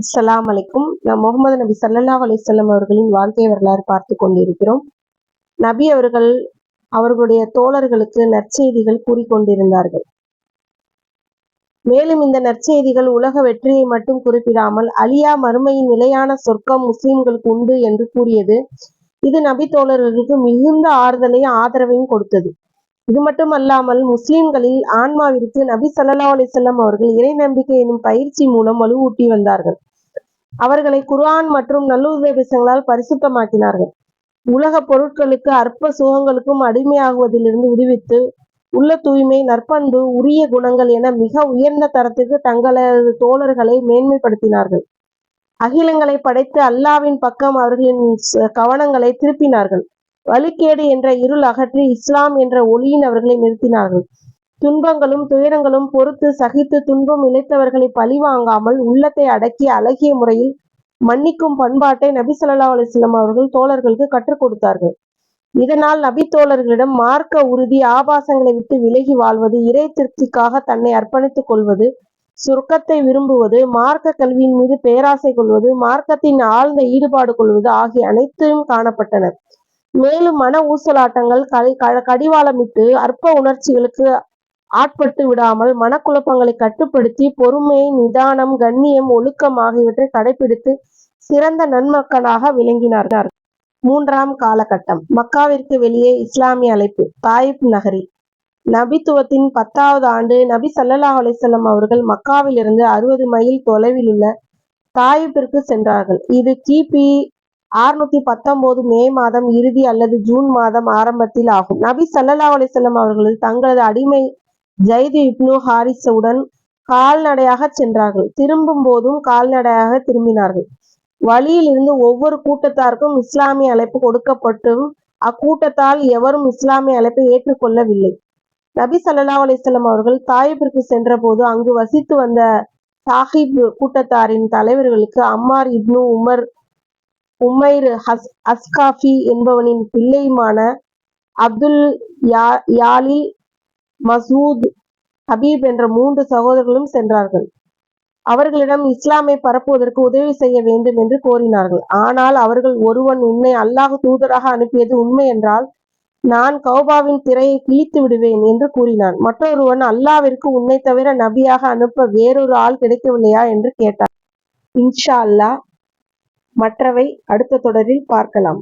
அஸ்ஸலாமு அலைக்கும். நாம் முகமது நபி ஸல்லல்லாஹு அலைஹி வஸல்லம் அவர்களின் வாழ்க்கை வரலாறு பார்த்து கொண்டிருக்கிறோம். நபி அவர்கள் அவர்களுடைய தோழர்களுக்கு நற்செய்திகள் கூறிக்கொண்டிருந்தார்கள். மேலும் இந்த நற்செய்திகள் உலக வெற்றியை மட்டும் குறிப்பிடாமல் அலியா மறுமையின் நிலையான சொர்க்கம் முஸ்லிம்களுக்கு உண்டு என்று கூறியது. இது நபி தோழர்களுக்கு மிகுந்த ஆறுதலையும் ஆதரவையும் கொடுத்தது. இது மட்டுமல்லாமல் முஸ்லிம்களில் ஆன்மாவிற்கு நபி ஸல்லல்லாஹு அலைஹி வஸல்லம் அவர்கள் இறை நம்பிக்கை எனும் பயிற்சி மூலம் வலுவூட்டி வந்தார்கள். அவர்களை குர்ஆன் மற்றும் நல்லுபதேசங்களால் பரிசுத்தமாக்கினார்கள். உலக பொருட்களுக்கு அற்ப சுகங்களுக்கும் அடிமையாகுவதிலிருந்து விடுவித்து உள்ள தூய்மை, நற்பண்பு, உரிய குணங்கள் என மிக உயர்ந்த தரத்திற்கு தங்களது தோழர்களை மேன்மைப்படுத்தினார்கள். அகிலங்களை படைத்து அல்லாவின் பக்கம் அவர்களின் கவனங்களை திருப்பினார்கள். வழிகேடு என்ற இருள் அகற்றி இஸ்லாம் என்ற ஒளியின் அவர்களை நிறுத்தினார்கள். துன்பங்களும் துயரங்களும் பொறுத்து சகித்து துன்பம் இழைத்தவர்களை பழிவாங்காமல் உள்ளத்தை அடக்கி அழகிய முறையில் மன்னிக்கும் பண்பாட்டை நபி ஸல்லல்லாஹு அலைஹி வஸல்லம் அவர்கள் தோழர்களுக்கு கற்றுக் கொடுத்தார்கள். இதனால் நபி தோழர்களிடம் மார்க்க உறுதி, ஆபாசங்களை விட்டு விலகி வாழ்வது, இறை திருப்திக்காக தன்னை அர்ப்பணித்துக் கொள்வது, சுருக்கத்தை விரும்புவது, மார்க்க கல்வியின் மீது பேராசை கொள்வது, மார்க்கத்தின் ஆழ்ந்த ஈடுபாடு கொள்வது ஆகிய அனைத்தும் காணப்பட்டன. மேலும் மன ஊசலாட்டங்கள், கடிவாளமிட்டு அற்ப உணர்ச்சிகளுக்கு ஆட்பட்டு விடாமல் மனக்குழப்பங்களை கட்டுப்படுத்தி பொறுமை, நிதானம், கண்ணியம், ஒழுக்கம் ஆகியவற்றை கடைபிடித்து சிறந்த நன்மக்களாக விளங்கினார்கள். 3ஆம் காலகட்டம். மக்காவிற்கு வெளியே இஸ்லாமிய அழைப்பு. தாயிப் நகரில் நபித்துவத்தின் 10வது ஆண்டு நபி ஸல்லல்லாஹு அலைஹி வஸல்லம் அவர்கள் மக்காவிலிருந்து 60 மைல் தொலைவில் உள்ள தாயிப்பிற்கு சென்றார்கள். இது கிபி 619 மே மாதம் இறுதி அல்லது ஜூன் மாதம் ஆரம்பத்தில் ஆகும். நபி ஸல்லல்லாஹு அலைஹி வஸல்லம் அவர்கள் தங்களது அடிமை ஜைது இப்னு ஹாரிஸுடன் கால்நடையாக சென்றார்கள். திரும்பும் போதும் கால்நடையாக திரும்பினார்கள். வழியில் இருந்து ஒவ்வொரு கூட்டத்தாருக்கும் இஸ்லாமிய அழைப்பு கொடுக்கப்பட்டும் அக்கூட்டத்தால் எவரும் இஸ்லாமிய அழைப்பை ஏற்றுக்கொள்ளவில்லை. நபி ஸல்லல்லாஹு அலைஹி வஸல்லம் அவர்கள் தாயிப்பிற்கு சென்ற போது அங்கு வசித்து வந்த சாஹிப் கூட்டத்தாரின் தலைவர்களுக்கு அம்மார் இப்னு உமைர் அஸ்காஃபி என்பவனின் பிள்ளையுமான அப்துல் யாலில், மசூத், ஹபீப் என்ற 3 சகோதரர்களும் சென்றார்கள். அவர்களிடம் இஸ்லாமை பரப்புவதற்கு உதவி செய்ய வேண்டும் என்று கோரினார்கள். ஆனால் அவர்கள், ஒருவன் உன்னை அல்லாஹ் தூதராக அனுப்பியது உண்மை என்றால் நான் கௌபாவின் திரையை கிழித்து விடுவேன் என்று கூறினான். மற்றொருவன், அல்லாவிற்கு உன்னை தவிர நபியாக அனுப்ப வேறொரு ஆள் கிடைக்கவில்லையா என்று கேட்டான். இன்ஷா அல்லாஹ் மற்றவை அடுத்த தொடரில் பார்க்கலாம்.